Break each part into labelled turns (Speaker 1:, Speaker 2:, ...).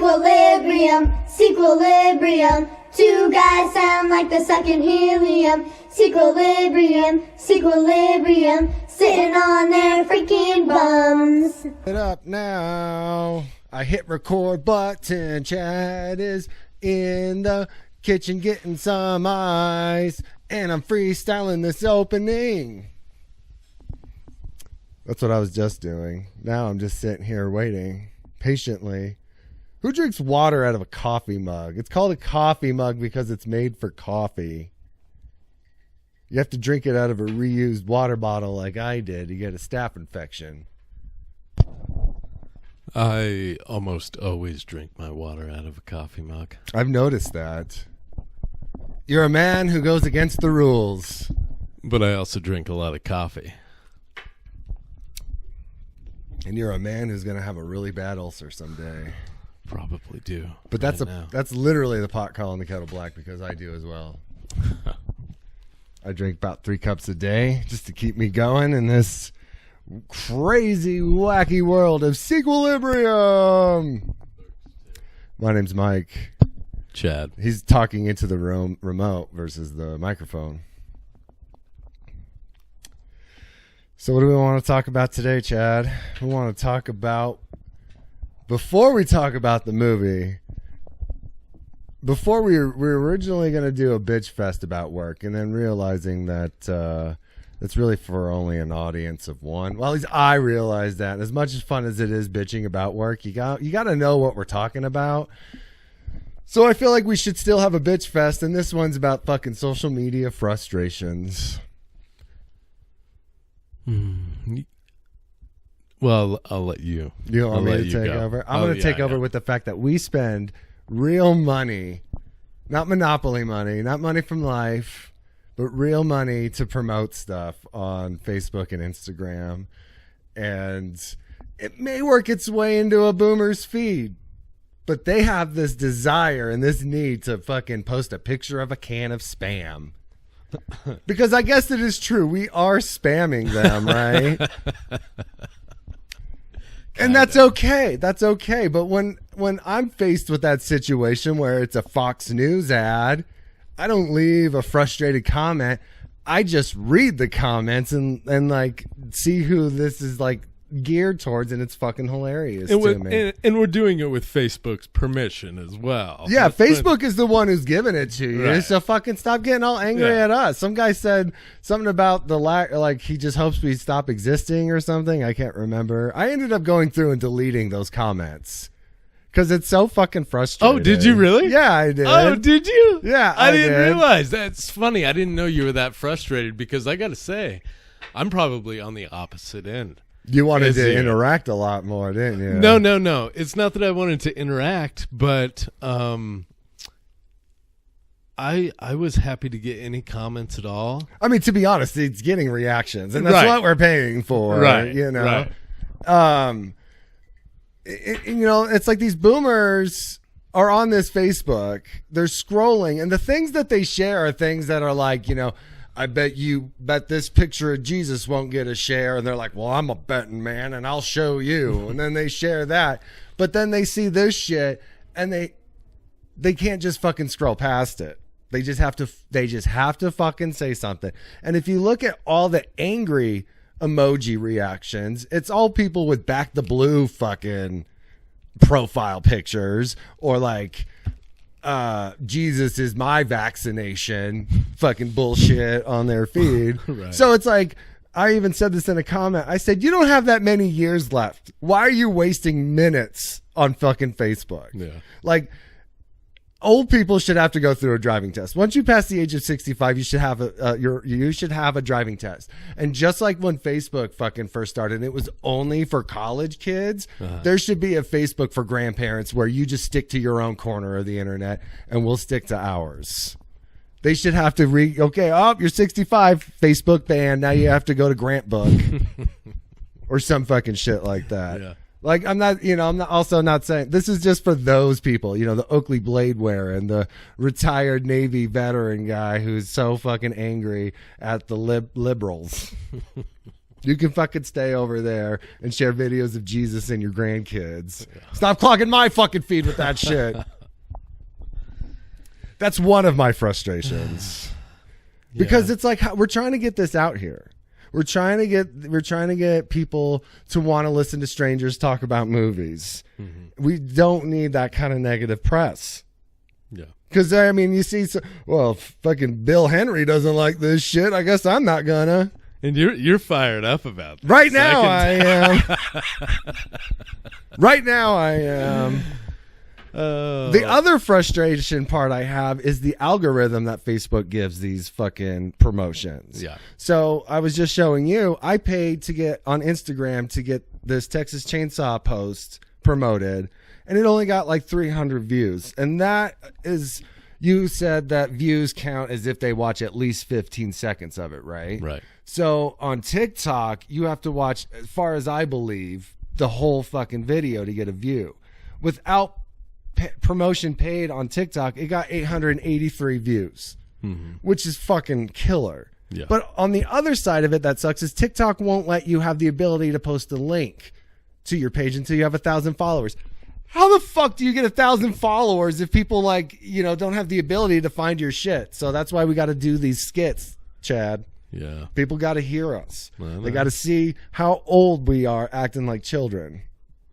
Speaker 1: Sequilibrium, sequilibrium. Two guys sound like they're sucking helium. Sequilibrium, sequilibrium. Sitting on their freaking bums.
Speaker 2: It up now. I hit record button. Chad is in the kitchen getting some ice. And I'm freestyling this opening. That's what I was just doing. Now I'm just sitting here waiting patiently. Who drinks water out of a coffee mug? It's called a coffee mug because it's made for coffee. You have to drink it out of a reused water bottle like I did. You get a staph infection.
Speaker 3: I almost always drink my water out of a coffee mug.
Speaker 2: I've noticed that. You're a man who goes against the rules.
Speaker 3: But I also drink a lot of coffee.
Speaker 2: And you're a man who's going to have a really bad ulcer someday.
Speaker 3: Probably do.
Speaker 2: But that's literally the pot calling the kettle black because I do as well. I drink about 3 cups a day just to keep me going in this crazy, wacky world of Sequilibrium. My name's Mike.
Speaker 3: Chad.
Speaker 2: He's talking into the remote versus the microphone. So what do we want to talk about today, Chad? We want to talk about, before we talk about the movie, before we were originally going to do a bitch fest about work, and then realizing that it's really for only an audience of one. Well, at least I realized that. As much as fun as it is bitching about work, you got to know what we're talking about. So I feel like we should still have a bitch fest, and this one's about fucking social media frustrations.
Speaker 3: Well, I'll let you.
Speaker 2: You want me to take over? I'm going to take over with the fact that we spend real money, not monopoly money, not money from life, but real money to promote stuff on Facebook and Instagram. And it may work its way into a boomer's feed, but they have this desire and this need to fucking post a picture of a can of Spam. Because I guess it is true. We are spamming them, right? And that's okay. That's okay. But when I'm faced with that situation where it's a Fox News ad, I don't leave a frustrated comment. I just read the comments and like see who this is like geared towards, and it's fucking hilarious to me.
Speaker 3: And we're doing it with Facebook's permission as well.
Speaker 2: Yeah, Facebook is the one who's giving it to you.
Speaker 3: Right.
Speaker 2: So fucking stop getting all angry at us. Some guy said something about like he just hopes we stop existing or something. I can't remember. I ended up going through and deleting those comments because it's so fucking frustrating.
Speaker 3: Oh, did you really?
Speaker 2: Yeah, I did.
Speaker 3: Oh, did you?
Speaker 2: Yeah,
Speaker 3: I didn't realize. That's funny. I didn't know you were that frustrated because I got to say, I'm probably on the opposite end.
Speaker 2: You wanted to interact a lot more, didn't you?
Speaker 3: No. It's not that I wanted to interact, but I was happy to get any comments at all.
Speaker 2: I mean, to be honest, it's getting reactions, and that's what we're paying for,
Speaker 3: right?
Speaker 2: You know,
Speaker 3: right.
Speaker 2: It's like these boomers are on this Facebook, they're scrolling, and the things that they share are things that are like, I bet this picture of Jesus won't get a share. And they're like, well, I'm a betting man and I'll show you. And then they share that. But then they see this shit and they can't just fucking scroll past it. They just have to fucking say something. And if you look at all the angry emoji reactions, it's all people with back the blue fucking profile pictures or like, Jesus is my vaccination fucking bullshit on their feed. Right. So it's like, I even said this in a comment. I said, you don't have that many years left. Why are you wasting minutes on fucking Facebook?
Speaker 3: Yeah.
Speaker 2: Like, old people should have to go through a driving test. Once you pass the age of 65, you should have a driving test. And just like when Facebook fucking first started, it was only for college kids. There should be a Facebook for grandparents where you just stick to your own corner of the internet and we'll stick to ours. They should have to you're 65, Facebook ban. Now you have to go to Grant Book or some fucking shit like that.
Speaker 3: Yeah.
Speaker 2: Like, I'm also not saying this is just for those people, the Oakley blade wearer and the retired Navy veteran guy who's so fucking angry at the liberals. You can fucking stay over there and share videos of Jesus and your grandkids. Stop clogging my fucking feed with that shit. That's one of my frustrations. Because it's like we're trying to get this out here. We're trying to get people to want to listen to strangers talk about movies. Mm-hmm. We don't need that kind of negative press.
Speaker 3: Yeah.
Speaker 2: Because, I mean, you see, if fucking Bill Henry doesn't like this shit, I guess I'm not gonna.
Speaker 3: And you're fired up about this.
Speaker 2: Right now I am. Right now I am. The other frustration part I have is the algorithm that Facebook gives these fucking promotions.
Speaker 3: Yeah.
Speaker 2: So I was just showing you, I paid to get on Instagram to get this Texas Chainsaw post promoted, and it only got like 300 views. And that is, you said that views count as if they watch at least 15 seconds of it, right?
Speaker 3: Right.
Speaker 2: So on TikTok, you have to watch, as far as I believe, the whole fucking video to get a view. Without promotion paid on TikTok, it got 883 views, which is fucking killer.
Speaker 3: Yeah.
Speaker 2: But on the other side of it that sucks is TikTok won't let you have the ability to post a link to your page until you have 1,000 followers. How the fuck do you get 1,000 followers if people don't have the ability to find your shit? So that's why we got to do these skits, Chad.
Speaker 3: Yeah.
Speaker 2: People got to hear us. They got to see how old we are acting like children.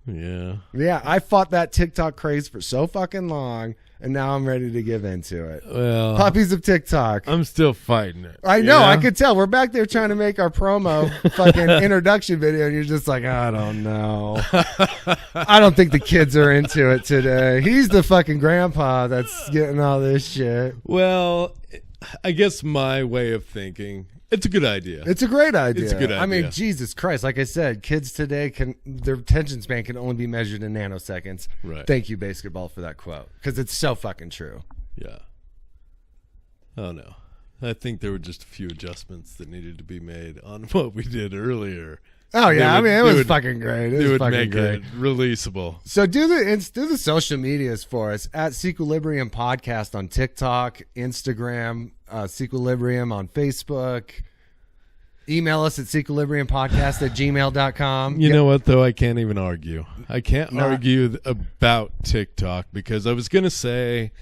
Speaker 3: Yeah.
Speaker 2: Yeah, I fought that TikTok craze for so fucking long, and now I'm ready to give into it.
Speaker 3: Well,
Speaker 2: Puppies of TikTok.
Speaker 3: I'm still fighting it.
Speaker 2: I know, I could tell. We're back there trying to make our promo fucking introduction video, and you're just like, I don't know. I don't think the kids are into it today. He's the fucking grandpa that's getting all this shit.
Speaker 3: Well, I guess my way of thinking, it's a good idea.
Speaker 2: It's a great idea.
Speaker 3: It's a good idea.
Speaker 2: I mean, Jesus Christ. Like I said, kids today their attention span can only be measured in nanoseconds.
Speaker 3: Right.
Speaker 2: Thank you, Basketball, for that quote. Because it's so fucking true.
Speaker 3: Yeah. Oh, no. I think there were just a few adjustments that needed to be made on what we did earlier.
Speaker 2: Oh, yeah. It was fucking great.
Speaker 3: It
Speaker 2: was
Speaker 3: would
Speaker 2: fucking
Speaker 3: make
Speaker 2: great.
Speaker 3: it releasable.
Speaker 2: So do the social medias for us at Sequilibrium Podcast on TikTok, Instagram, Sequilibrium on Facebook. Email us at sequilibriumpodcast@gmail.com.
Speaker 3: You know what, though? I can't even argue. I can't argue about TikTok because I was going to say,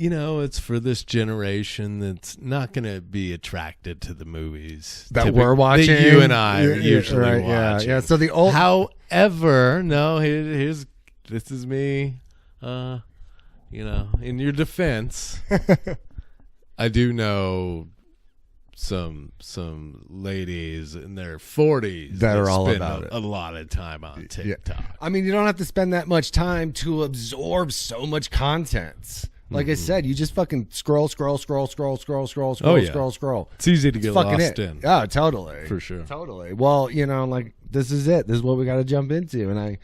Speaker 3: it's for this generation that's not going to be attracted to the movies
Speaker 2: that we're watching.
Speaker 3: That you and I are usually watching.
Speaker 2: Yeah. So the old.
Speaker 3: However, this is me. In your defense, I do know some ladies in their 40s
Speaker 2: that are all
Speaker 3: spend
Speaker 2: about it.
Speaker 3: A lot of time on TikTok.
Speaker 2: Yeah. I mean, you don't have to spend that much time to absorb so much content. Like I said, you just fucking scroll.
Speaker 3: Oh, yeah.
Speaker 2: Scroll.
Speaker 3: It's easy to get lost in.
Speaker 2: Yeah, totally.
Speaker 3: For sure.
Speaker 2: Totally. Well, this is it. This is what we got to jump into. And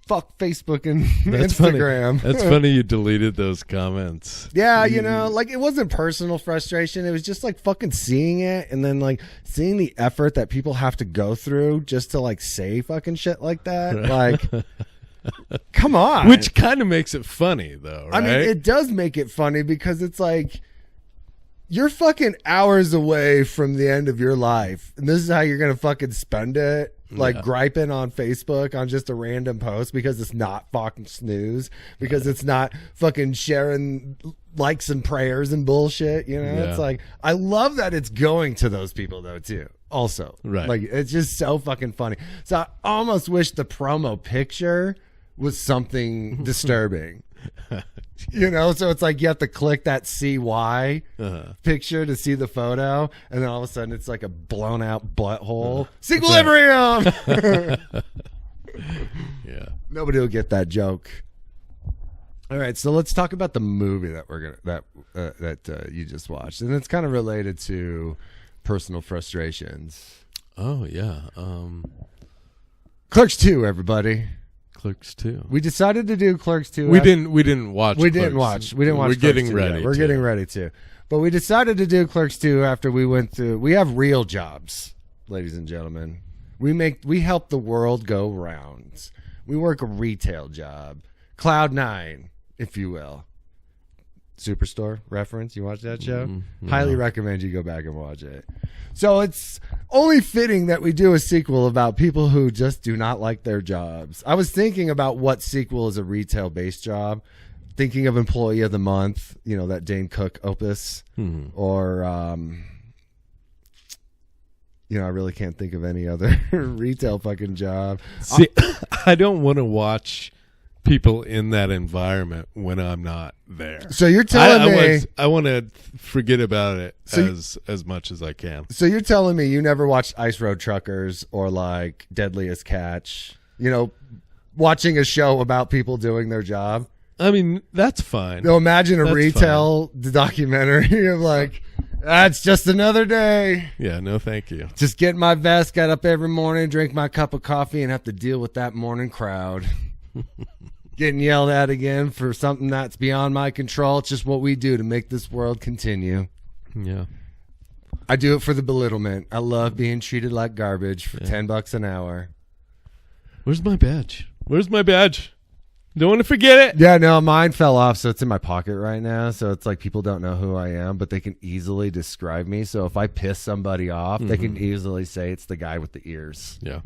Speaker 2: fuck Facebook and Instagram.
Speaker 3: Funny. That's funny you deleted those comments.
Speaker 2: Yeah, it wasn't personal frustration. It was just like fucking seeing it and then like seeing the effort that people have to go through just to like say fucking shit like that. Like, come on.
Speaker 3: Which kind of makes it funny, though, right?
Speaker 2: I mean, it does make it funny because it's like you're fucking hours away from the end of your life, and this is how you're gonna fucking spend it. Like griping on Facebook on just a random post because it's not fucking snooze, because it's not fucking sharing likes and prayers and bullshit. It's like, I love that it's going to those people though too. Also,
Speaker 3: right?
Speaker 2: Like, it's just so fucking funny. So I almost wish the promo picture was something disturbing. So it's like you have to click that CY picture to see the photo, and then all of a sudden it's like a blown out butthole. Sequilibrium.
Speaker 3: Yeah.
Speaker 2: Nobody will get that joke. All right, so let's talk about the movie that you just watched, and it's kind of related to personal frustrations.
Speaker 3: Oh yeah.
Speaker 2: Clerks II, everybody.
Speaker 3: Clerks II.
Speaker 2: We decided to do Clerks II.
Speaker 3: We didn't watch.
Speaker 2: We didn't watch. We're
Speaker 3: Clerks getting ready.
Speaker 2: We're getting ready to. But we decided to do Clerks II after we went through. We have real jobs, ladies and gentlemen. We help the world go round. We work a retail job, Cloud9, if you will. Superstore reference. You watch that show?
Speaker 3: No.
Speaker 2: Highly recommend you go back and watch it. So it's only fitting that we do a sequel about people who just do not like their jobs. I was thinking about what sequel is a retail-based job. Thinking of Employee of the Month, that Dane Cook opus. Or, I really can't think of any other retail fucking job.
Speaker 3: See, I don't want to watch people in that environment when I'm not there.
Speaker 2: So you're telling me
Speaker 3: I want to forget about it as much as I can.
Speaker 2: So you're telling me you never watched Ice Road Truckers or like Deadliest Catch? Watching a show about people doing their job.
Speaker 3: I mean, that's fine.
Speaker 2: No, imagine a retail documentary of like, that's just another day.
Speaker 3: Yeah, no, thank you.
Speaker 2: Just get in my vest, got up every morning, drink my cup of coffee, and have to deal with that morning crowd. Getting yelled at again for something that's beyond my control. It's just what we do to make this world continue.
Speaker 3: Yeah.
Speaker 2: I do it for the belittlement. I love being treated like garbage for $10 an hour.
Speaker 3: Where's my badge? Don't want to forget it.
Speaker 2: Yeah, no, mine fell off, so it's in my pocket right now. So it's like people don't know who I am, but they can easily describe me. So if I piss somebody off, they can easily say it's the guy with the ears.
Speaker 3: Yeah.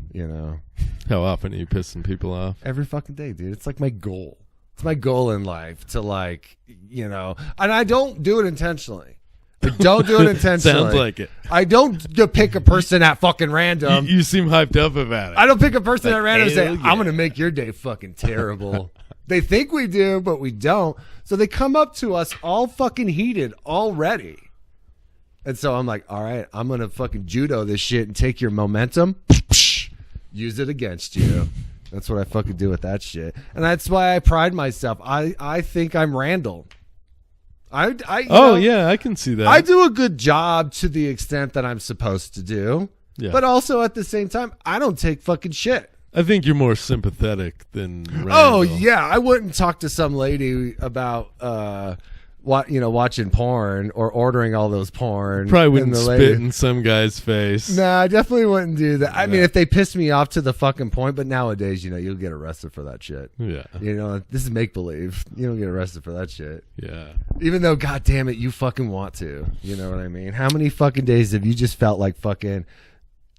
Speaker 2: How
Speaker 3: often are you pissing people off?
Speaker 2: Every fucking day, dude. It's like my goal. It's my goal in life to and I don't do it intentionally. I don't do it intentionally.
Speaker 3: Sounds like it.
Speaker 2: I don't pick a person at fucking random.
Speaker 3: You seem hyped up about it.
Speaker 2: I don't pick a person at random and say,
Speaker 3: hell yeah.
Speaker 2: I'm going to make your day fucking terrible. They think we do, but we don't. So they come up to us all fucking heated already. And so I'm like, all right, I'm going to fucking judo this shit and take your momentum, use it against you. That's what I fucking do with that shit. And that's why I pride myself. I think I'm Randall. I
Speaker 3: can see that.
Speaker 2: I do a good job to the extent that I'm supposed to do.
Speaker 3: Yeah.
Speaker 2: But also at the same time, I don't take fucking shit.
Speaker 3: I think you're more sympathetic than Randall.
Speaker 2: Oh yeah, I wouldn't talk to some lady about watching porn or ordering all those porn.
Speaker 3: Probably wouldn't spit in some guy's face.
Speaker 2: No, I definitely wouldn't do that. I mean, if they piss me off to the fucking point, but nowadays, you'll get arrested for that shit.
Speaker 3: Yeah.
Speaker 2: This is make believe. You don't get arrested for that shit.
Speaker 3: Yeah.
Speaker 2: Even though, god damn it, you fucking want to. You know what I mean? How many fucking days have you just felt like fucking?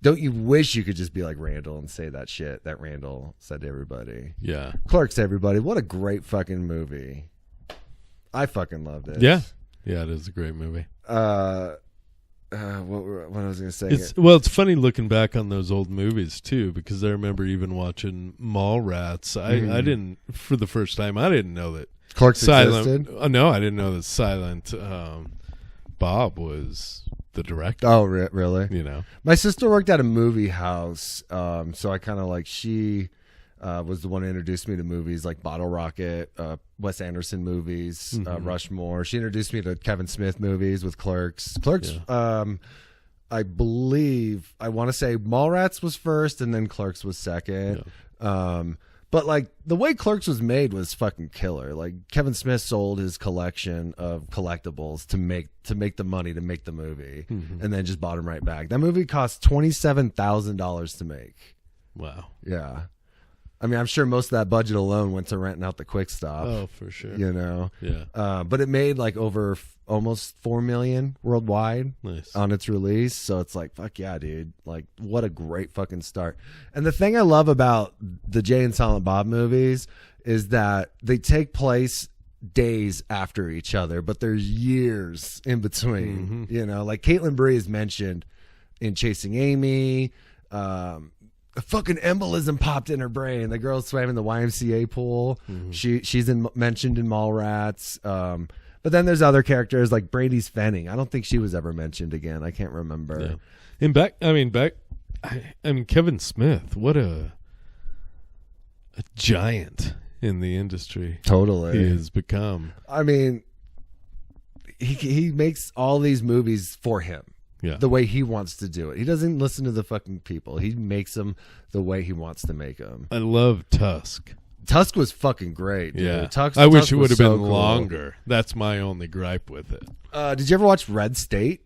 Speaker 2: Don't you wish you could just be like Randall and say that shit that Randall said to everybody?
Speaker 3: Yeah.
Speaker 2: Clerks, everybody. What a great fucking movie. I fucking loved it.
Speaker 3: Yeah. Yeah, it is a great movie.
Speaker 2: What I was going to say.
Speaker 3: It's funny looking back on those old movies, too, because I remember even watching Mallrats. I didn't, for the first time, I didn't know that
Speaker 2: Clerks existed?
Speaker 3: No, I didn't know that Silent Bob was the director.
Speaker 2: Oh, really?
Speaker 3: My
Speaker 2: sister worked at a movie house, so I kind of she was the one who introduced me to movies like Bottle Rocket, Wes Anderson movies, Rushmore. She introduced me to Kevin Smith movies with Clerks. I believe, I want to say Mallrats was first and then Clerks was second. Yeah. But the way Clerks was made was fucking killer. Kevin Smith sold his collection of collectibles to make the money to make the movie, and then just bought them right back. That movie cost $27,000 to make.
Speaker 3: Wow.
Speaker 2: Yeah. I mean, I'm sure most of that budget alone went to renting out the Quick Stop.
Speaker 3: Oh, for sure.
Speaker 2: Yeah. But it made over almost 4 million worldwide on its release. So it's fuck yeah, dude. What a great fucking start. And the thing I love about the Jay and Silent Bob movies is that they take place days after each other, but there's years in between. Caitlin Bree is mentioned in Chasing Amy. A fucking embolism popped in her brain. The girl swam in the YMCA pool. She's mentioned in Mallrats. But then there's other characters like Brady's Fenning. I don't think she was ever mentioned again. I can't remember.
Speaker 3: Yeah. And Kevin Smith, what a giant in the industry.
Speaker 2: Totally.
Speaker 3: He has become.
Speaker 2: I mean, he makes all these movies for him.
Speaker 3: Yeah.
Speaker 2: The way he wants to do it. He doesn't listen to the fucking people. He makes them the way he wants to make them.
Speaker 3: I love Tusk.
Speaker 2: Tusk was fucking great, dude.
Speaker 3: Yeah. I wish it would have been longer. That's my only gripe with it.
Speaker 2: Did you ever watch Red State?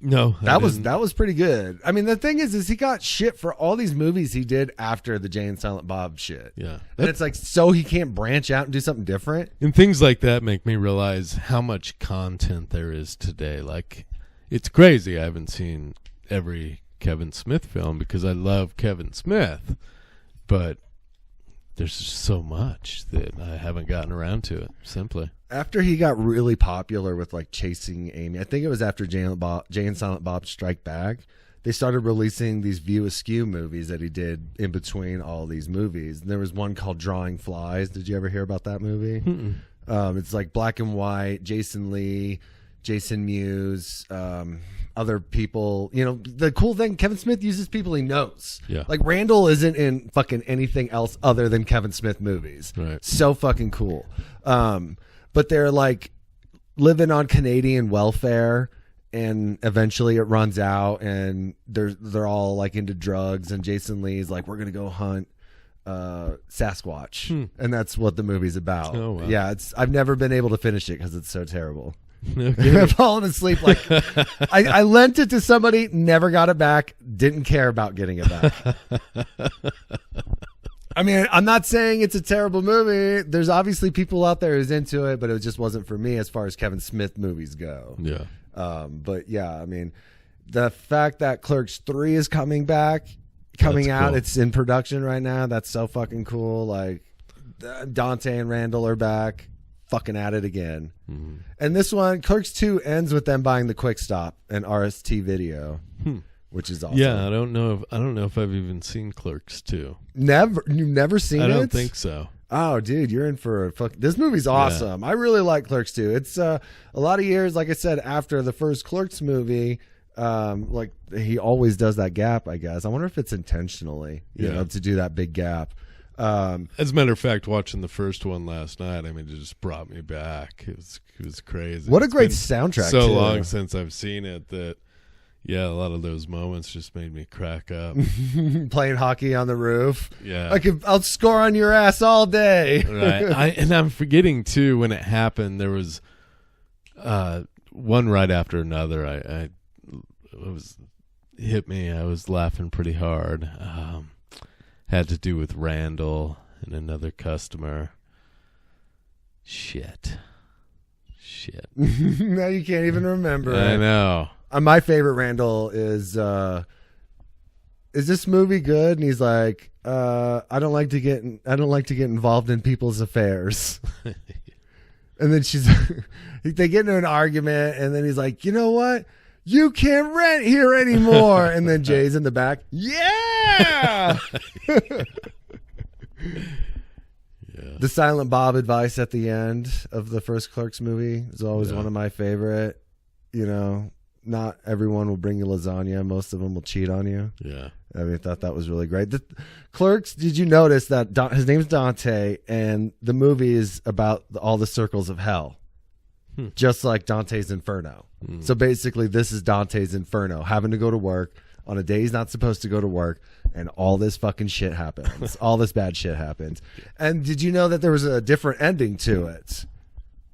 Speaker 3: No,
Speaker 2: That was pretty good. I mean, the thing is he got shit for all these movies he did after the Jay and Silent Bob shit.
Speaker 3: Yeah.
Speaker 2: And it's like, so he can't branch out and do something different?
Speaker 3: And things like that make me realize how much content there is today. Like, it's crazy. I haven't seen every Kevin Smith film because I love Kevin Smith, but there's just so much that I haven't gotten around to it, simply.
Speaker 2: After he got really popular with like Chasing Amy, I think it was after Jay and Silent Bob Strike Back, they started releasing these View Askew movies that he did in between all these movies. And there was one called Drawing Flies. Did you ever hear about that movie? It's like black and white, Jason Lee, Jason Mewes, other people. You know, the cool thing, Kevin Smith uses people he knows.
Speaker 3: Yeah.
Speaker 2: Like Randall isn't in fucking anything else other than Kevin Smith movies.
Speaker 3: Right.
Speaker 2: So fucking cool. But they're like living on Canadian welfare, and eventually it runs out, and they're all like into drugs, and Jason Lee's like, we're gonna go hunt Sasquatch, and that's what the movie's about.
Speaker 3: Oh, wow.
Speaker 2: Yeah, I've never been able to finish it because it's so terrible.
Speaker 3: Okay.
Speaker 2: I've fallen asleep. Like I lent it to somebody, never got it back, didn't care about getting it back. I mean, I'm not saying it's a terrible movie. There's obviously people out there who's into it, but it just wasn't for me as far as Kevin Smith movies go.
Speaker 3: Yeah.
Speaker 2: But yeah, I mean, the fact that Clerks 3 is coming out,
Speaker 3: cool.
Speaker 2: It's in production right now. That's so fucking cool. Like Dante and Randall are back, fucking at it again.
Speaker 3: Mm-hmm.
Speaker 2: And this one, Clerks 2, ends with them buying the Quick Stop and RST Video. Which is awesome.
Speaker 3: Yeah, I don't know if I've even seen Clerks 2.
Speaker 2: You've never seen it?
Speaker 3: I don't think so.
Speaker 2: Oh, dude, you're in for a fuck. This movie's awesome. Yeah. I really like Clerks 2. It's a lot of years, like I said, after the first Clerks movie. Like he always does that gap, I guess. I wonder if it's intentionally, you know, to do that big gap.
Speaker 3: As a matter of fact, watching the first one last night, I mean, it just brought me back. It was crazy.
Speaker 2: What a great soundtrack!
Speaker 3: So long since I've seen it that. Yeah, a lot of those moments just made me crack up.
Speaker 2: Playing hockey on the roof.
Speaker 3: Yeah,
Speaker 2: I'll score on your ass all day.
Speaker 3: Right. And I'm forgetting too when it happened. There was one right after another. It was hit me. I was laughing pretty hard. Had to do with Randall and another customer. Shit.
Speaker 2: Now you can't even remember.
Speaker 3: I know.
Speaker 2: My favorite Randall is this movie good? And he's like, I don't like to get involved in people's affairs. And then they get into an argument, and then he's like, you know what? You can't rent here anymore. And then Jay's in the back. Yeah. The Silent Bob advice at the end of the first Clerks movie is always one of my favorite. You know, not everyone will bring you lasagna. Most of them will cheat on you. Yeah. I mean, I thought that was really great. The Clerks, did you notice that his name's Dante, and the movie is about all the circles of hell, just like Dante's Inferno. So basically, this is Dante's Inferno, having to go to work on a day he's not supposed to go to work, and all this fucking shit happens. All this bad shit happens. And did you know that there was a different ending to it?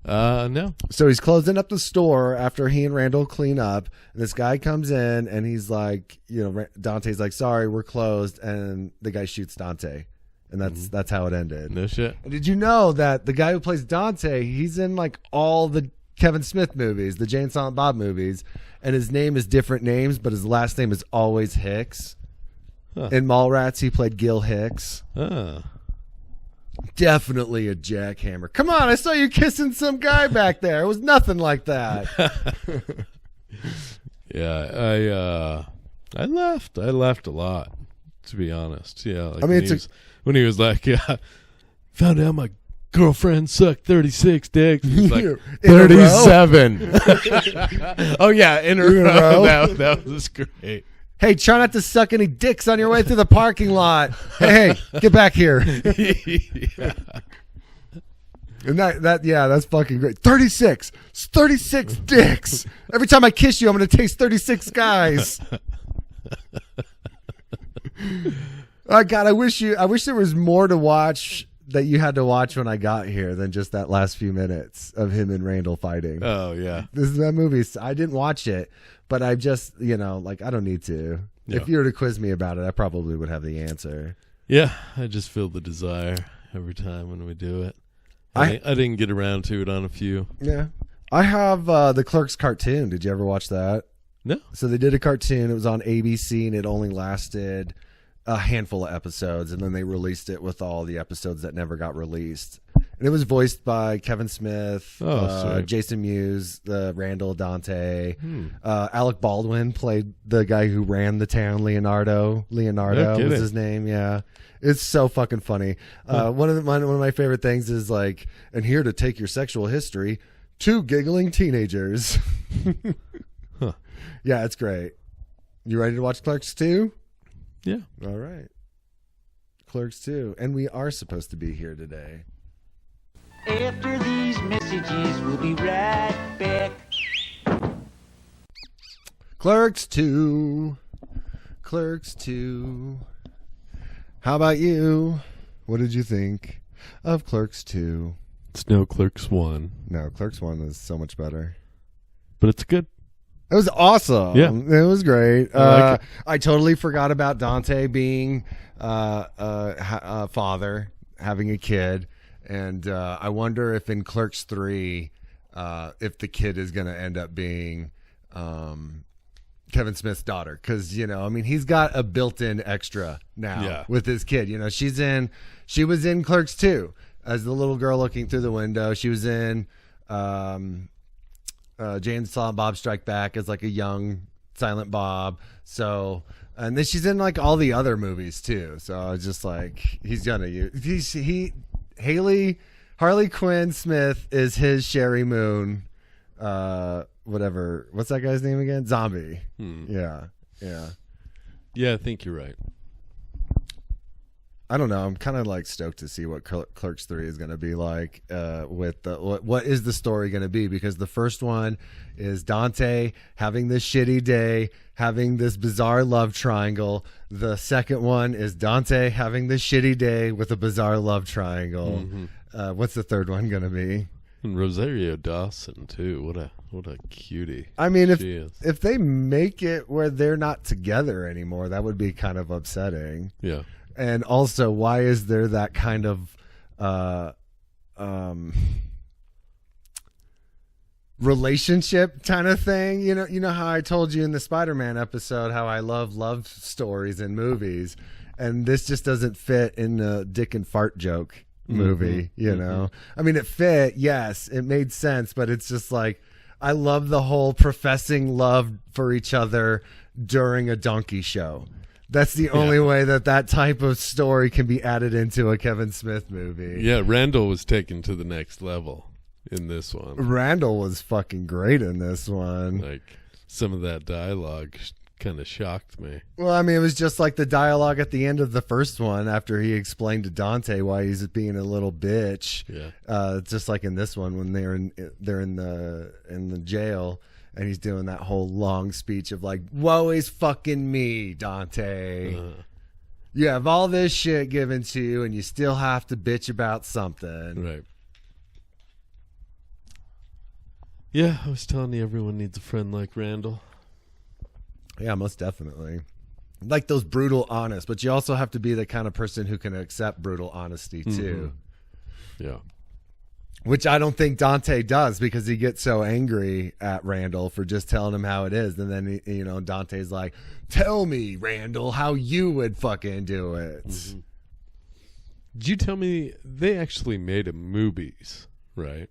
Speaker 3: No.
Speaker 2: So he's closing up the store after he and Randall clean up, and this guy comes in, and he's like, you know, Dante's like, sorry, we're closed, and the guy shoots Dante, and that's how it ended.
Speaker 3: No shit.
Speaker 2: And did you know that the guy who plays Dante, he's in like all the Kevin Smith movies, the Jay and Silent Bob movies, and his name is different names, but his last name is always Hicks. In Mallrats, he played Gil Hicks. Definitely a jackhammer. Come on, I saw you kissing some guy back there. It was nothing like that.
Speaker 3: Yeah, I laughed. I laughed a lot, to be honest. Yeah, like
Speaker 2: I mean,
Speaker 3: when he was like, found out my girlfriend sucked 36 dicks. He's like, 37. Oh yeah, in a row. That was great.
Speaker 2: Hey, try not to suck any dicks on your way through the parking lot. Hey, get back here.
Speaker 3: Yeah.
Speaker 2: And that's fucking great. 36. It's 36 dicks. Every time I kiss you, I'm going to taste 36 guys. Oh, God, I wish there was more to watch that you had to watch when I got here than just that last few minutes of him and Randall fighting.
Speaker 3: Oh yeah,
Speaker 2: That movie. I didn't watch it, but I just I don't need to.
Speaker 3: Yeah.
Speaker 2: If you were to quiz me about it, I probably would have the answer.
Speaker 3: yeah. I just feel the desire every time when we do it. I didn't get around to it on a few.
Speaker 2: Yeah, I have the Clerks cartoon. Did you ever watch that?
Speaker 3: No.
Speaker 2: So they did a cartoon. It was on ABC, and it only lasted a handful of episodes, and then they released it with all the episodes that never got released. And it was voiced by Kevin Smith,
Speaker 3: sweet.
Speaker 2: Jason Mewes, Randall, Dante. Alec Baldwin played the guy who ran the town. Leonardo
Speaker 3: No
Speaker 2: was his name. Yeah, it's so fucking funny. One of my favorite things is like, and here to take your sexual history, 2 giggling teenagers.
Speaker 3: Huh.
Speaker 2: Yeah, it's great. You ready to watch Clerks 2?
Speaker 3: Yeah.
Speaker 2: All right. Clerks 2. And we are supposed to be here today.
Speaker 4: After these messages, we'll be right back.
Speaker 2: Clerks 2. Clerks 2. How about you? What did you think of Clerks 2?
Speaker 3: It's no Clerks 1,
Speaker 2: No, Clerks 1 is so much better.
Speaker 3: but it's good.
Speaker 2: It was awesome.
Speaker 3: Yeah.
Speaker 2: It was great.
Speaker 3: I like it.
Speaker 2: I totally forgot about Dante being a father, having a kid. And I wonder if in Clerks 3, if the kid is going to end up being Kevin Smith's daughter. Because, he's got a built-in extra now with his kid. She was in Clerks 2 as the little girl looking through the window. She was in Jay and Silent Bob Strike Back as like a young Silent Bob. So, and then she's in like all the other movies too. So I was just like, he's gonna use Harley Quinn Smith is his Sherry Moon, whatever. What's that guy's name again? Zombie. Yeah.
Speaker 3: Yeah, I think you're right.
Speaker 2: I don't know. I'm kind of like stoked to see what Clerks 3 is going to be like. What is the story going to be? Because the first one is Dante having this shitty day, having this bizarre love triangle. The second one is Dante having this shitty day with a bizarre love triangle. What's the third one going to be?
Speaker 3: And Rosario Dawson too. What a cutie.
Speaker 2: I mean,
Speaker 3: she is.
Speaker 2: if they make it where they're not together anymore, that would be kind of upsetting.
Speaker 3: Yeah.
Speaker 2: And also, why is there that kind of relationship kind of thing? You know how I told you in the Spider-Man episode how I love stories in movies, and this just doesn't fit in the dick and fart joke movie. I mean, it fit, yes, it made sense, but it's just like, I love the whole professing love for each other during a donkey show. That's the only way that type of story can be added into a Kevin Smith movie.
Speaker 3: Yeah, Randall was taken to the next level in this one.
Speaker 2: Randall was fucking great in this one.
Speaker 3: Like, some of that dialogue kind of shocked me.
Speaker 2: Well, I mean, it was just like the dialogue at the end of the first one after he explained to Dante why he's being a little bitch.
Speaker 3: Yeah.
Speaker 2: Just like in this one when they're in the jail. And he's doing that whole long speech of like, woe is fucking me, Dante. You have all this shit given to you and you still have to bitch about something.
Speaker 3: Right. Yeah, I was telling you everyone needs a friend like Randall.
Speaker 2: Yeah, most definitely. Like those brutal honest, but you also have to be the kind of person who can accept brutal honesty too.
Speaker 3: Yeah.
Speaker 2: Which I don't think Dante does, because he gets so angry at Randall for just telling him how it is. And then, Dante's like, tell me, Randall, how you would fucking do it.
Speaker 3: Did you tell me they actually made a movies, right?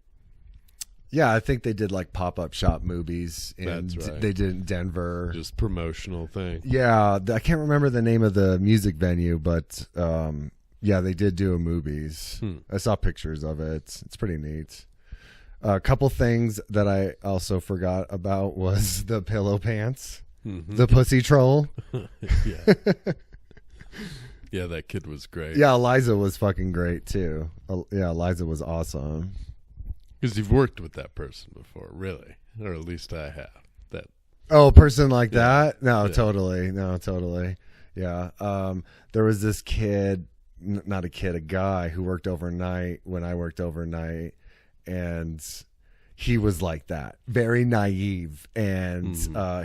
Speaker 2: Yeah, I think they did like pop-up shop movies. And
Speaker 3: That's right.
Speaker 2: They did in Denver.
Speaker 3: Just promotional thing.
Speaker 2: Yeah, I can't remember the name of the music venue, but yeah, they did do a movies. I saw pictures of it. It's pretty neat. A couple things that I also forgot about was the pillow pants, the pussy troll.
Speaker 3: Yeah. Yeah, that kid was great.
Speaker 2: Yeah, Eliza was fucking great too. Yeah, Eliza was awesome.
Speaker 3: Because you've worked with that person before, really. Or at least I have.
Speaker 2: Oh, a person like that?
Speaker 3: Yeah.
Speaker 2: Totally. No, totally. Yeah. There was this kid not a kid, a guy who worked overnight when I worked overnight, and he was like that, very naive, and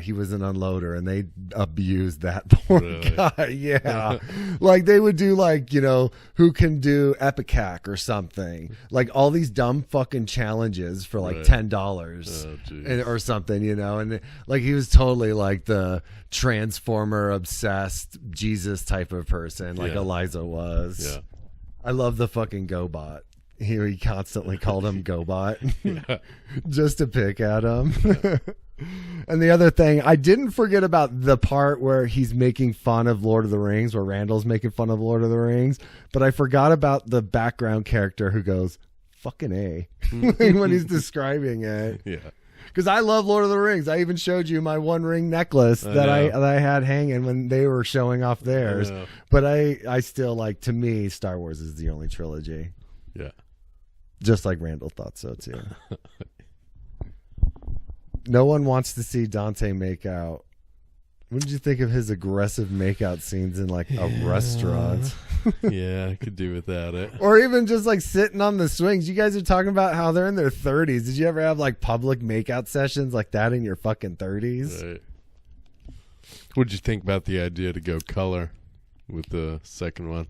Speaker 2: he was an unloader, and they abused that poor guy. Yeah, like they would do like, you know, who can do Epicac or something, like all these dumb fucking challenges for like $10 or something, you know, and like he was totally like the Transformer obsessed Jesus type of person, like Eliza was. Yeah, I love the fucking GoBot. He constantly called him GoBot just to pick at him. And the other thing, I didn't forget about the part where he's making fun of Lord of the Rings, where Randall's making fun of Lord of the Rings, but I forgot about the background character who goes, fucking A, when he's describing it. Yeah. Because I love Lord of the Rings. I even showed you my one ring necklace that I had hanging when they were showing off theirs. But I still like, to me, Star Wars is the only trilogy. Yeah. Just like Randall thought so too. No one wants to see Dante make out. What did you think of his aggressive makeout scenes in like a restaurant?
Speaker 3: Yeah, I could do without it.
Speaker 2: Or even just like sitting on the swings. You guys are talking about how they're in their 30s. Did you ever have like public makeout sessions like that in your fucking 30s?
Speaker 3: Right. What did you think about the idea to go color with the second one?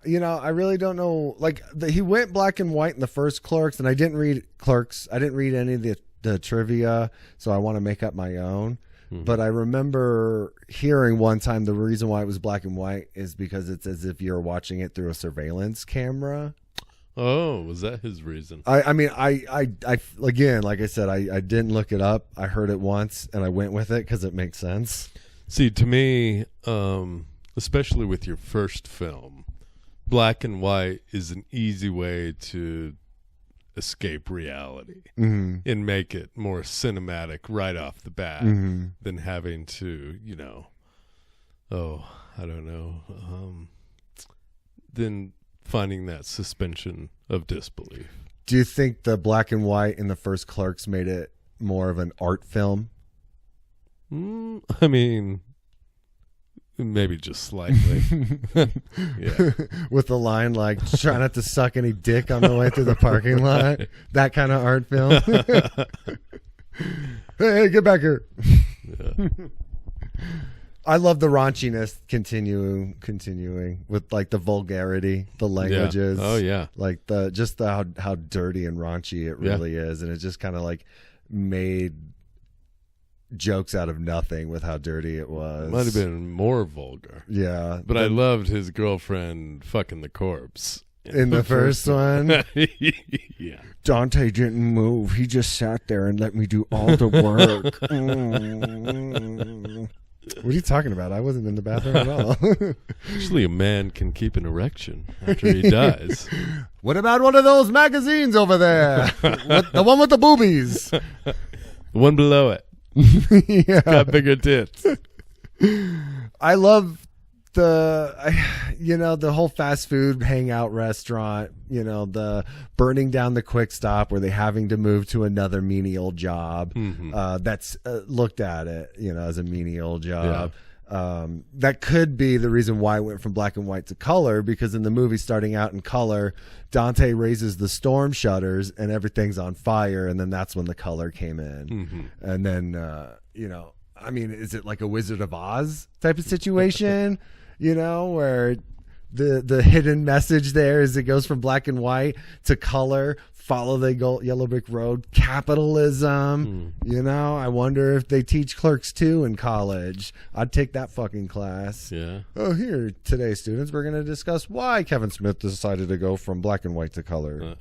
Speaker 2: You know, I really don't know. Like he went black and white in the first Clerks, and I didn't read Clerks. I didn't read any of the trivia, so I want to make up my own. But I remember hearing one time the reason why it was black and white is because it's as if you're watching it through a surveillance camera.
Speaker 3: Oh, was that his reason?
Speaker 2: I mean, I again, like I said, I didn't look it up. I heard it once, and I went with it because it makes sense.
Speaker 3: See, to me, especially with your first film, black and white is an easy way to escape reality and make it more cinematic right off the bat than having to, you know, I don't know, then finding that suspension of disbelief.
Speaker 2: Do you think the black and white in the first Clerks made it more of an art film?
Speaker 3: I mean, maybe just slightly. Yeah.
Speaker 2: With the line like, try not to suck any dick on the way through the parking lot. That kind of art film. Hey, get back here. Yeah. I love the raunchiness continuing with like the vulgarity, the languages.
Speaker 3: Yeah. Oh yeah.
Speaker 2: Like how dirty and raunchy it really is. And it just kind of like made jokes out of nothing with how dirty it was.
Speaker 3: Might have been more vulgar.
Speaker 2: Yeah.
Speaker 3: But I loved his girlfriend fucking the corpse.
Speaker 2: In the first one?
Speaker 3: Yeah.
Speaker 2: Dante didn't move. He just sat there and let me do all the work. What are you talking about? I wasn't in the bathroom at all.
Speaker 3: Actually, a man can keep an erection after he dies.
Speaker 2: What about one of those magazines over there? The one with the boobies.
Speaker 3: The one below it.
Speaker 2: Yeah.
Speaker 3: Got bigger tits.
Speaker 2: I love the whole fast food hangout restaurant, the burning down the Quick Stop where they having to move to another menial job. That's looked at it, as a menial job. Yeah. That could be the reason why it went from black and white to color, because in the movie starting out in color, Dante raises the storm shutters and everything's on fire, and then that's when the color came in. And then I mean, is it like a Wizard of Oz type of situation? Where the hidden message there is it goes from black and white to color, follow the yellow brick road, capitalism. I wonder if they teach Clerks II in college. I'd take that fucking class.
Speaker 3: Yeah.
Speaker 2: Oh, here today, students, we're going to discuss why Kevin Smith decided to go from black and white to color.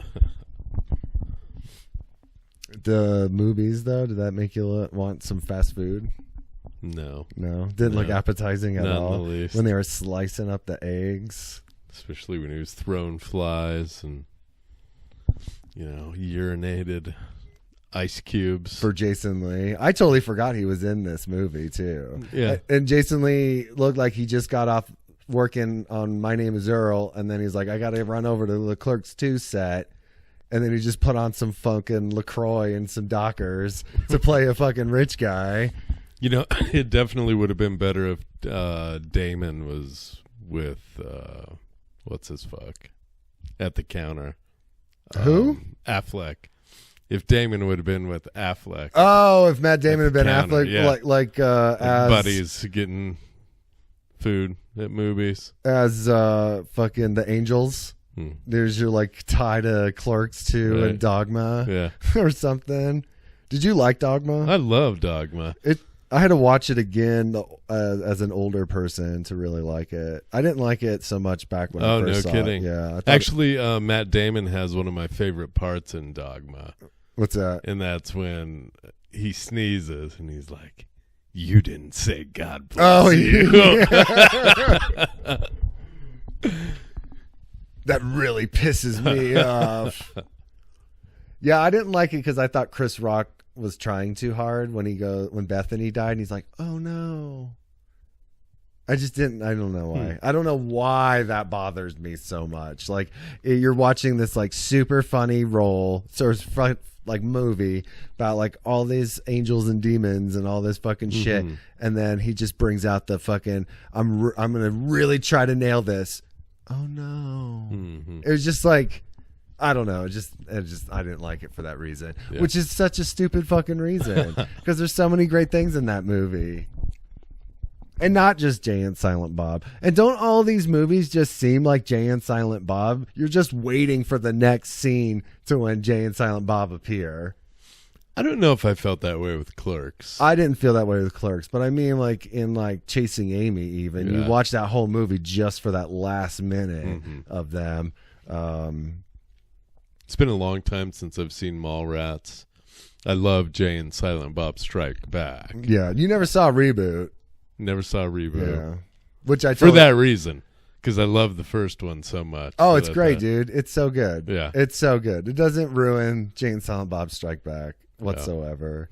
Speaker 2: The movies, though, did that make you want some fast food?
Speaker 3: No.
Speaker 2: Didn't look appetizing at all.
Speaker 3: Not in the least.
Speaker 2: When they were slicing up the eggs,
Speaker 3: especially when he was throwing flies and urinated ice cubes
Speaker 2: for Jason Lee. I totally forgot he was in this movie too.
Speaker 3: Yeah.
Speaker 2: And Jason Lee looked like he just got off working on My Name Is Earl, and then he's like, I got to run over to the Clerks II set. And then he just put on some fucking LaCroix and some Dockers to play a fucking rich guy.
Speaker 3: It definitely would have been better if Damon was with what's his fuck at the counter.
Speaker 2: Who?
Speaker 3: Affleck. If Damon would have been with Affleck.
Speaker 2: Oh, if Matt Damon had been
Speaker 3: counter,
Speaker 2: Affleck,
Speaker 3: yeah.
Speaker 2: like as
Speaker 3: buddies getting food at movies.
Speaker 2: as fucking the Angels. There's your like tie to Clerks II
Speaker 3: Right.
Speaker 2: and Dogma
Speaker 3: Yeah.
Speaker 2: or something. Did you like Dogma?
Speaker 3: I love Dogma.
Speaker 2: I had to watch it again as an older person to really like it. I didn't like it so much back when I first saw
Speaker 3: kidding.
Speaker 2: it. Yeah, I thought
Speaker 3: Actually, Matt Damon has one of my favorite parts in Dogma.
Speaker 2: what's that?
Speaker 3: And that's when he sneezes and he's like, "You didn't say God bless
Speaker 2: Oh,
Speaker 3: you."
Speaker 2: yeah. That really pisses me off. Yeah, I didn't like it because I thought Chris Rock was trying too hard when Bethany died, and he's like, "Oh no." I don't know why. I don't know why that bothers me so much. Like, you're watching this like super funny like movie about like all these angels and demons and all this fucking shit, and then he just brings out the fucking I'm gonna really try to nail this. Oh no. It was just like, I don't know. I didn't like it for that reason, which is such a stupid fucking reason because there's so many great things in that movie. And not just Jay and Silent Bob. And don't all these movies just seem like Jay and Silent Bob? You're just waiting for the next scene to when Jay and Silent Bob appear.
Speaker 3: I don't know if I felt that way with Clerks.
Speaker 2: I didn't feel that way with Clerks, but I mean like in like Chasing Amy even. You watch that whole movie just for that last minute of them.
Speaker 3: It's been a long time since I've seen Mallrats. I love Jay and Silent Bob Strike Back.
Speaker 2: Yeah, you never saw Reboot.
Speaker 3: Never saw Reboot.
Speaker 2: Yeah. Which I
Speaker 3: For that reason. Because I love the first one so much.
Speaker 2: Oh, it's great, dude. It's so good.
Speaker 3: Yeah.
Speaker 2: It's so good. It doesn't ruin Jay and Silent Bob Strike Back whatsoever.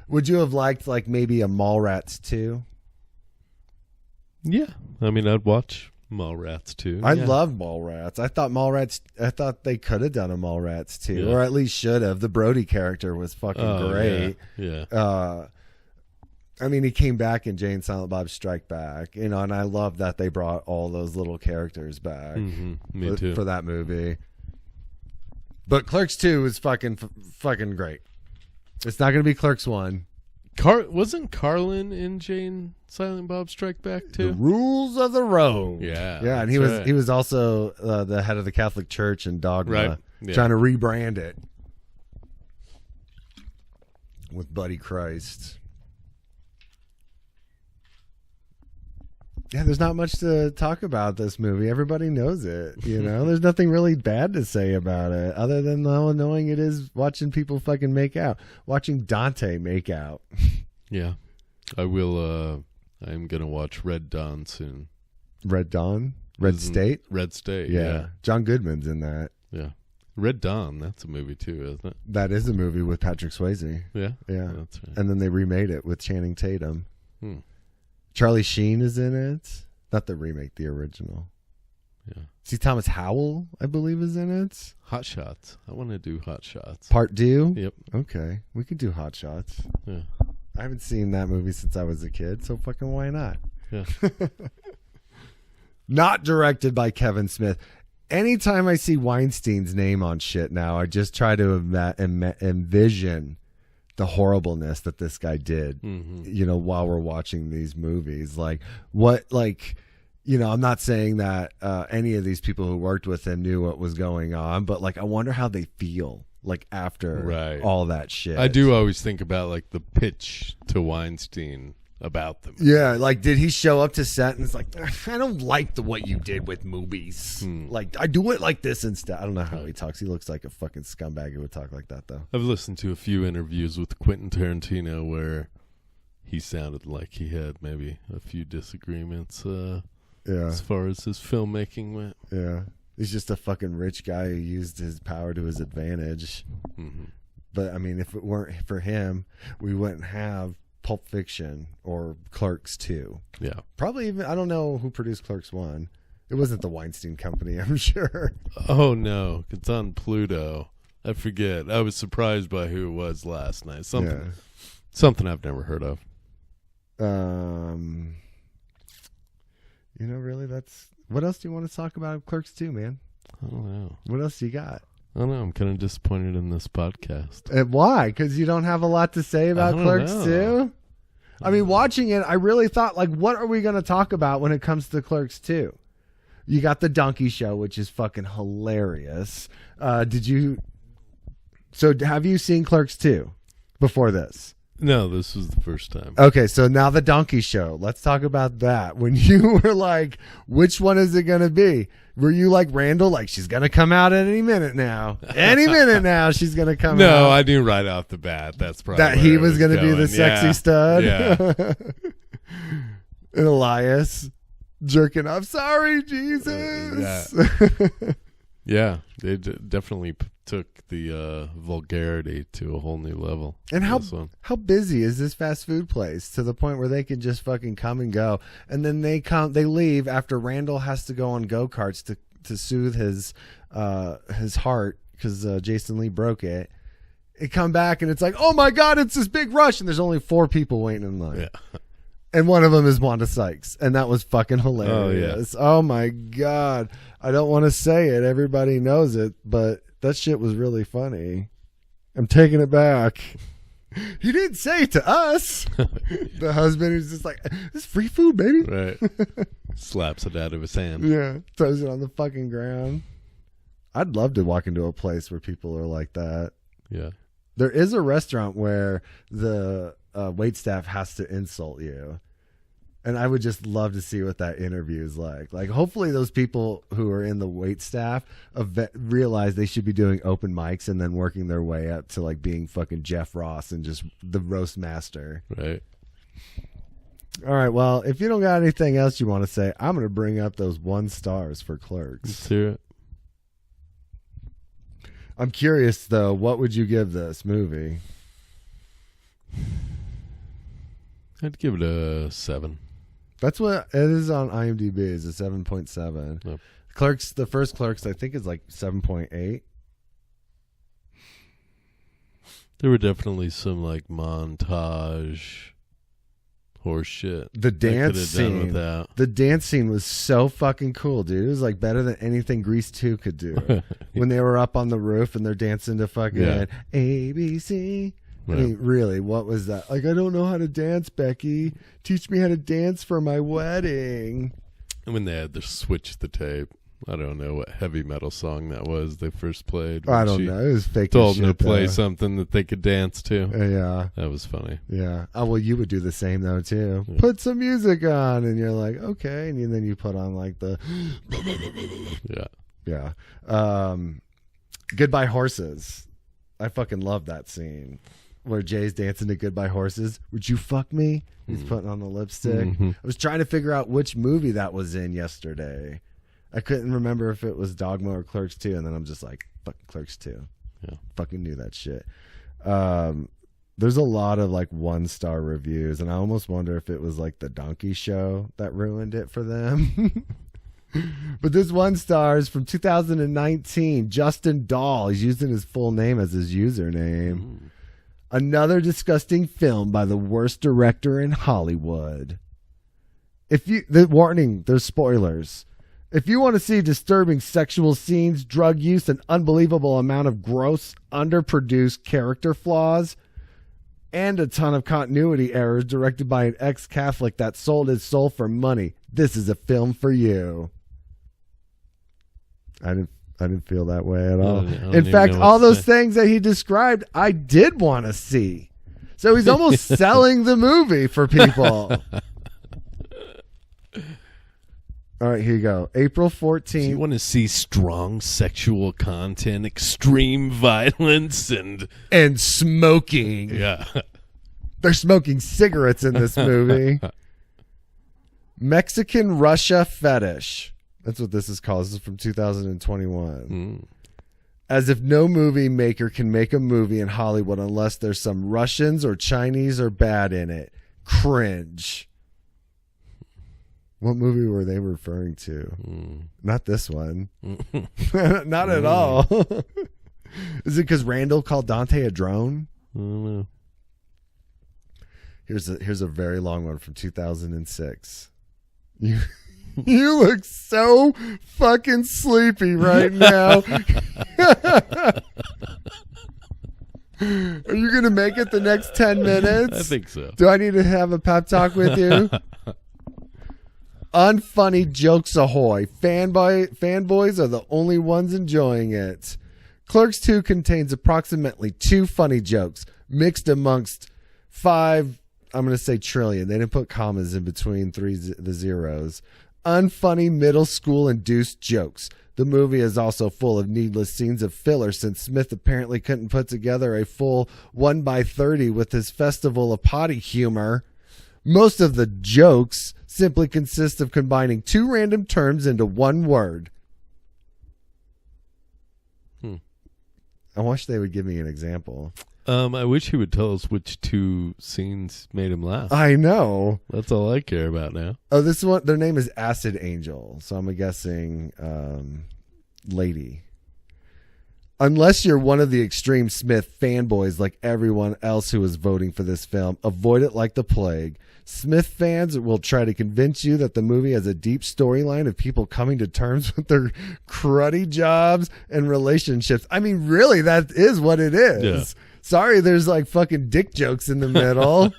Speaker 2: Would you have liked like maybe a Mallrats 2?
Speaker 3: Yeah. I mean, I'd watch Mallrats too.
Speaker 2: I love Mallrats. I thought they could have done a Mallrats 2, or at least should have. The Brody character was fucking great.
Speaker 3: Yeah.
Speaker 2: I mean, he came back in Jay and Silent Bob Strike Back, and I love that they brought all those little characters back.
Speaker 3: Me too.
Speaker 2: For that movie. But Clerks 2 is fucking great. It's not going to be Clerks 1.
Speaker 3: Wasn't Carlin in Jay and Silent Bob Strike Back too?
Speaker 2: The Rules of the Road.
Speaker 3: Yeah.
Speaker 2: Yeah, and he was also the head of the Catholic Church in Dogma,
Speaker 3: Right. Yeah.
Speaker 2: trying to rebrand it with Buddy Christ. Yeah, there's not much to talk about this movie. Everybody knows it. You know, there's nothing really bad to say about it other than how annoying it is watching people fucking make out. Watching Dante make out.
Speaker 3: Yeah. I will. I'm going to watch Red Dawn soon.
Speaker 2: Red Dawn? Red State?
Speaker 3: Red State.
Speaker 2: Yeah.
Speaker 3: Yeah.
Speaker 2: John Goodman's in that.
Speaker 3: Yeah. Red Dawn. That's a movie too, isn't it?
Speaker 2: That is a movie with Patrick Swayze.
Speaker 3: Yeah.
Speaker 2: Yeah.
Speaker 3: That's right.
Speaker 2: And then they remade it with Channing Tatum. Charlie Sheen is in it. Not the remake, the original.
Speaker 3: Yeah.
Speaker 2: See, Thomas Howell, I believe, is in it.
Speaker 3: Hot Shots. I want to do Hot Shots.
Speaker 2: Part 2?
Speaker 3: Yep.
Speaker 2: Okay. We could do Hot Shots.
Speaker 3: Yeah.
Speaker 2: I haven't seen that movie since I was a kid, so fucking why not?
Speaker 3: Yeah.
Speaker 2: Not directed by Kevin Smith. Anytime I see Weinstein's name on shit now, I just try to envision the horribleness that this guy did, you know, while we're watching these movies. Like, I'm not saying that any of these people who worked with him knew what was going on, but like, I wonder how they feel like after all that shit.
Speaker 3: I do always think about like the pitch to Weinstein about them.
Speaker 2: Yeah, like, did he show up to set and it's like, I don't like what you did with movies. Like, I do it like this instead. I don't know how he talks. He looks like a fucking scumbag who would talk like that, though.
Speaker 3: I've listened to a few interviews with Quentin Tarantino where he sounded like he had maybe a few disagreements as far as his filmmaking went.
Speaker 2: Yeah. He's just a fucking rich guy who used his power to his advantage. But, I mean, if it weren't for him, we wouldn't have Pulp Fiction or Clerks 2.
Speaker 3: Yeah.
Speaker 2: Probably even, I don't know who produced Clerks 1. It wasn't the Weinstein Company, I'm sure.
Speaker 3: Oh, no. It's on Pluto. I forget. I was surprised by who it was last night. Something I've never heard of.
Speaker 2: You know, really, What else do you want to talk about in Clerks 2, man?
Speaker 3: I don't know.
Speaker 2: What else you got?
Speaker 3: I don't know. I'm kind of disappointed in this podcast.
Speaker 2: And why? Because you don't have a lot to say about Clerks 2? I mean, watching it, I really thought, like, what are we going to talk about when it comes to Clerks 2? You got the donkey show, which is fucking hilarious. So have you seen Clerks 2 before this?
Speaker 3: No, this was the first time.
Speaker 2: Okay, so now the donkey show. Let's talk about that. When you were like, which one is it going to be? Were you like Randall, like she's going to come out at any minute now? Any minute now she's going to come out.
Speaker 3: No, I knew right off the bat. That's probably
Speaker 2: that he was going to be the sexy stud.
Speaker 3: Yeah.
Speaker 2: And Elias jerking off. Sorry, Jesus.
Speaker 3: Yeah, they definitely took the vulgarity to a whole new level.
Speaker 2: And how busy is this fast food place to the point where they can just fucking come and go, and then they leave after Randall has to go on go-karts to soothe his heart because Jason Lee broke it. They come back and it's like, oh my God, it's this big rush, and there's only 4 people waiting in line.
Speaker 3: Yeah.
Speaker 2: And one of them is Wanda Sykes, and that was fucking hilarious. Oh my God. I don't want to say it. Everybody knows it, but that shit was really funny. I'm taking it back. He didn't say it to us. The husband is just like, this is free food, baby.
Speaker 3: Right. Slaps it out of his hand.
Speaker 2: Yeah. Throws it on the fucking ground. I'd love to walk into a place where people are like that.
Speaker 3: Yeah.
Speaker 2: There is a restaurant where the waitstaff has to insult you. And I would just love to see what that interview is like. Like, hopefully those people who are in the wait staff realize they should be doing open mics and then working their way up to, like, being fucking Jeff Ross and just the roast master.
Speaker 3: Right.
Speaker 2: All right, well, if you don't got anything else you want to say, I'm going to bring up those 1 stars for Clerks.
Speaker 3: Let's hear it.
Speaker 2: I'm curious, though, what would you give this movie?
Speaker 3: I'd give it a 7.
Speaker 2: That's what it is on IMDb, is a 7.7.
Speaker 3: Yep.
Speaker 2: Clerks, the first Clerks, I think is like 7.8.
Speaker 3: There were definitely some like montage horse shit.
Speaker 2: The dance scene. The dance scene was so fucking cool, dude. It was like better than anything Grease 2 could do. When they were up on the roof and they're dancing to fucking ABC. I mean, really, what was that? Like, I don't know how to dance, Becky. Teach me how to dance for my wedding.
Speaker 3: And when they had to switch the tape, I don't know what heavy metal song that was they first played.
Speaker 2: I don't know. It was fake.
Speaker 3: Told them to play something that they could dance to.
Speaker 2: Yeah.
Speaker 3: That was funny.
Speaker 2: Yeah. Oh, well, you would do the same, though, too. Yeah. Put some music on. And you're like, okay. And then you put on, like, the... Yeah. Goodbye Horses. I fucking love that scene. Where Jay's dancing to Goodbye Horses. Would you fuck me? He's putting on the lipstick. I was trying to figure out which movie that was in yesterday. I couldn't remember if it was Dogma or Clerks 2, and then I'm just like, fucking Clerks 2.
Speaker 3: Yeah.
Speaker 2: Fucking knew that shit. There's a lot of like 1-star reviews, and I almost wonder if it was like the Donkey Show that ruined it for them. But this 1 star is from 2019. Justin Dahl. He's using his full name as his username. Another disgusting film by the worst director in Hollywood. Warning, there's spoilers. If you want to see disturbing sexual scenes, drug use, an unbelievable amount of gross, underproduced character flaws, and a ton of continuity errors directed by an ex-Catholic that sold his soul for money, this is a film for you. I didn't feel that way at all. In fact, all those things that he described, I did want to see. So he's almost selling the movie for people. All right, here you go. April 14th.
Speaker 3: So you want to see strong sexual content, extreme violence,
Speaker 2: and smoking.
Speaker 3: Yeah.
Speaker 2: They're smoking cigarettes in this movie. Mexican Russia Fetish. That's what this is called. This is from 2021. As if no movie maker can make a movie in Hollywood unless there's some Russians or Chinese or bad in it. Cringe. What movie were they referring to? Not this one. Not at all. Is it because Randall called Dante a drone?
Speaker 3: I don't know.
Speaker 2: Here's a very long one from 2006. You look so fucking sleepy right now. Are you going to make it the next 10 minutes?
Speaker 3: I think so.
Speaker 2: Do I need to have a pep talk with you? Unfunny jokes ahoy. Fanboys are the only ones enjoying it. Clerks II contains approximately 2 funny jokes mixed amongst 5, I'm going to say trillion. They didn't put commas in between the zeros. Unfunny middle school induced jokes. The movie is also full of needless scenes of filler since Smith apparently couldn't put together a full 1x30 with his festival of potty humor. Most of the jokes simply consist of combining 2 random terms into one word. I wish they would give me an example.
Speaker 3: I wish he would tell us which 2 scenes made him laugh.
Speaker 2: I know.
Speaker 3: That's all I care about now.
Speaker 2: Oh, this one, their name is Acid Angel, so I'm guessing lady. Unless you're one of the extreme Smith fanboys like everyone else who is voting for this film, avoid it like the plague. Smith fans will try to convince you that the movie has a deep storyline of people coming to terms with their cruddy jobs and relationships. I mean, really, that is what it is.
Speaker 3: Yeah.
Speaker 2: Sorry, there's like fucking dick jokes in the middle.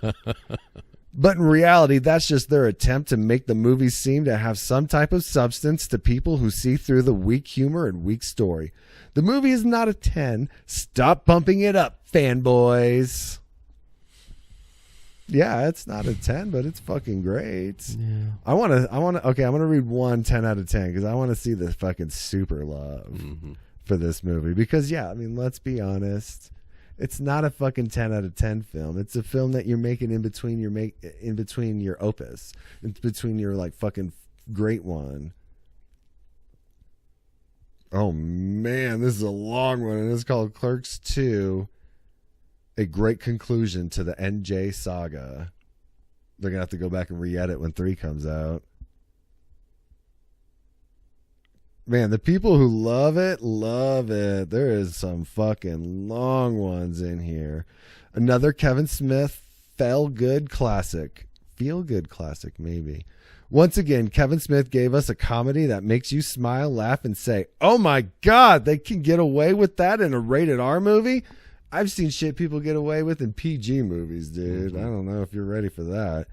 Speaker 2: But in reality, that's just their attempt to make the movie seem to have some type of substance to people who see through the weak humor and weak story. The movie is not a 10. Stop bumping it up, fanboys. Yeah, it's not a 10, but it's fucking great.
Speaker 3: Yeah.
Speaker 2: Okay, I'm going to read one 10 out of 10 because I want to see the fucking super love for this movie. Because, yeah, I mean, let's be honest. It's not a fucking 10 out of 10 film. It's a film that you're making in between your opus. In between your like fucking great one. Oh man, this is a long one, and it's called Clerks II. A great conclusion to the NJ saga. They're gonna have to go back and re-edit when 3 comes out. Man, the people who love it, love it. There is some fucking long ones in here. Another Kevin Smith feel-good classic, maybe. Once again, Kevin Smith gave us a comedy that makes you smile, laugh, and say, oh my God, they can get away with that in a rated R movie? I've seen shit people get away with in PG movies, dude. I don't know if you're ready for that.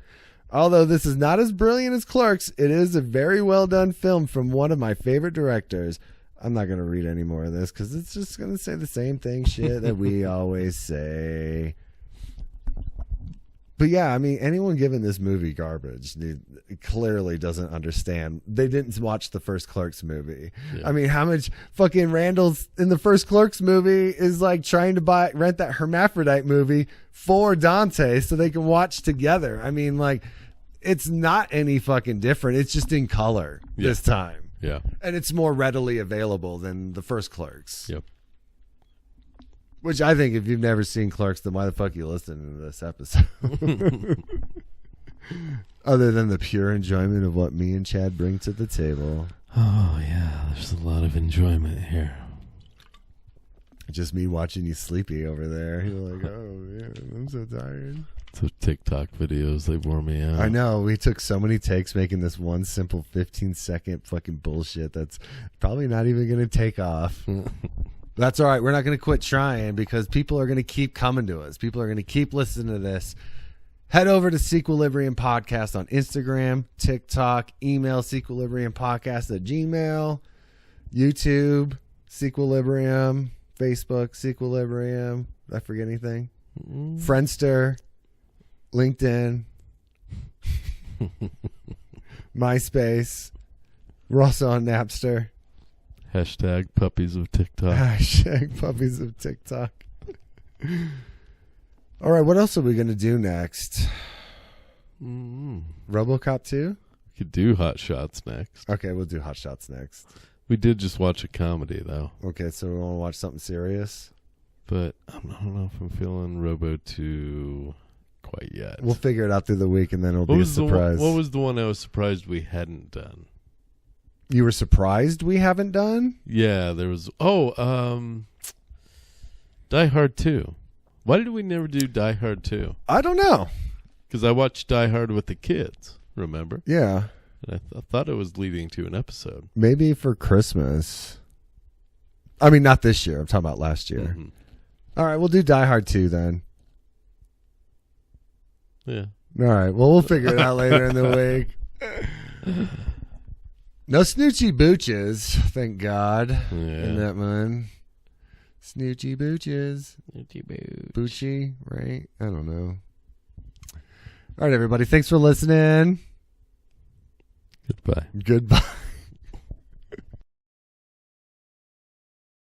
Speaker 2: Although this is not as brilliant as Clerks, it is a very well done film from one of my favorite directors. I'm not going to read any more of this because it's just going to say the same shit that we always say. But yeah, I mean, anyone giving this movie garbage clearly doesn't understand. They didn't watch the first Clerks movie. Yeah. I mean, how much fucking Randall's in the first Clerks movie is like trying to rent that Hermaphrodite movie for Dante so they can watch together. I mean, like, it's not any fucking different. It's just in color this time.
Speaker 3: Yeah.
Speaker 2: And it's more readily available than the first Clerks.
Speaker 3: Yep.
Speaker 2: Which I think if you've never seen Clerks, then why the fuck are you listening to this episode? Other than the pure enjoyment of what me and Chad bring to the table.
Speaker 3: Oh, yeah. There's a lot of enjoyment here.
Speaker 2: Just me watching you sleepy over there. You're like, oh, man, I'm so tired.
Speaker 3: Those TikTok videos, they wore me out.
Speaker 2: I know. We took so many takes making this one simple 15-second fucking bullshit that's probably not even going to take off. That's all right. We're not going to quit trying because people are going to keep coming to us. People are going to keep listening to this. Head over to Sequilibrium Podcast on Instagram, TikTok, email sequilibriumpodcast@gmail, YouTube, Sequilibrium, Facebook, Sequilibrium. Did I forget anything? Friendster, LinkedIn, MySpace. We're also on Napster.
Speaker 3: Hashtag puppies of TikTok.
Speaker 2: Hashtag puppies of TikTok. All right, what else are we going to do next? RoboCop 2?
Speaker 3: We could do Hot Shots next.
Speaker 2: Okay, we'll do Hot Shots next.
Speaker 3: We did just watch a comedy, though.
Speaker 2: Okay, so we want to watch something serious?
Speaker 3: But I don't know if I'm feeling Robo 2 quite yet.
Speaker 2: We'll figure it out through the week, and then it'll be a surprise.
Speaker 3: What was the one I was surprised we hadn't done?
Speaker 2: You were surprised we haven't done?
Speaker 3: Yeah, there was... Die Hard 2. Why did we never do Die Hard 2?
Speaker 2: I don't know.
Speaker 3: Because I watched Die Hard with the kids, remember?
Speaker 2: Yeah.
Speaker 3: I thought it was leading to an episode.
Speaker 2: Maybe for Christmas. I mean, not this year. I'm talking about last year.
Speaker 3: Mhm.
Speaker 2: All right, we'll do Die Hard 2 then.
Speaker 3: Yeah.
Speaker 2: All right, well, we'll figure it out later in the week. No Snoochie Booches, thank God, in that one. Snoochie Booches. Boochie, right? I don't know. All right, everybody, thanks for listening.
Speaker 3: Goodbye.
Speaker 2: Goodbye.